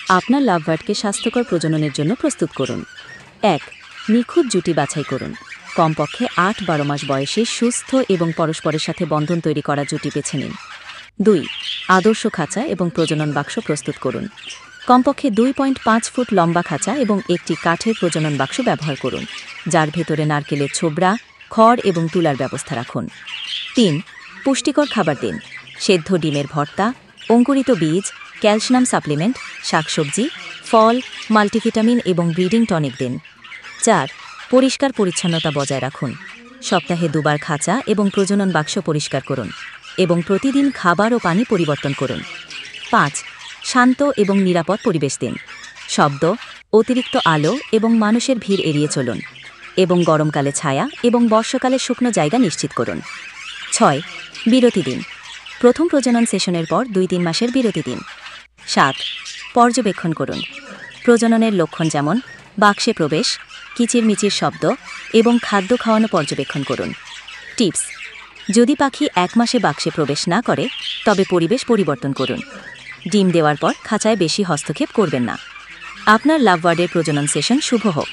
আপনার লাভবার্ডকে স্বাস্থ্যকর প্রজননের জন্য প্রস্তুত করুন। ১. নিখুঁত জুটি বাছাই করুন। কমপক্ষে ৮-১২ মাস বয়সে সুস্থ এবং পরস্পরের সাথে বন্ধন তৈরি করা জুটি বেছে নিন। ২. আদর্শ খাঁচা এবং প্রজনন বাক্স প্রস্তুত করুন। কমপক্ষে ২.৫ ফুট লম্বা খাঁচা এবং একটি কাঠের প্রজনন বাক্স ব্যবহার করুন, যার ভেতরে নারকেলের ছোবড়া, খড় এবং তুলার ব্যবস্থা রাখুন। ৩. পুষ্টিকর খাবার দিন। সেদ্ধ ডিমের ভর্তা, অঙ্কুরিত বীজ, ক্যালসিয়াম সাপ্লিমেন্ট, শাকসবজি, ফল, মাল্টিভিটামিন এবং ব্রিডিং টনিক দিন। ৪. পরিষ্কার পরিচ্ছন্নতা বজায় রাখুন। সপ্তাহে ২ বার খাঁচা এবং প্রজনন বাক্স পরিষ্কার করুন এবং প্রতিদিন খাবার ও পানি পরিবর্তন করুন। ৫. শান্ত এবং নিরাপদ পরিবেশ দিন। শব্দ, অতিরিক্ত আলো এবং মানুষের ভিড় এড়িয়ে চলুন এবং গরমকালে ছায়া এবং বর্ষাকালে শুকনো জায়গা নিশ্চিত করুন। ৬. বিরতি দিন। প্রথম প্রজনন সেশনের পর ২-৩ মাসের বিরতি দিন। ৭. পর্যবেক্ষণ করুন। প্রজননের লক্ষণ যেমন বাক্সে প্রবেশ, কিচিরমিচির শব্দ এবং খাদ্য খাওয়ানো পর্যবেক্ষণ করুন। টিপস: যদি পাখি ১ মাসে বাক্সে প্রবেশ না করে, তবে পরিবেশ পরিবর্তন করুন। ডিম দেওয়ার পর খাঁচায় বেশি হস্তক্ষেপ করবেন না। আপনার লাভবার্ডের প্রজনন সেশন শুভ হোক।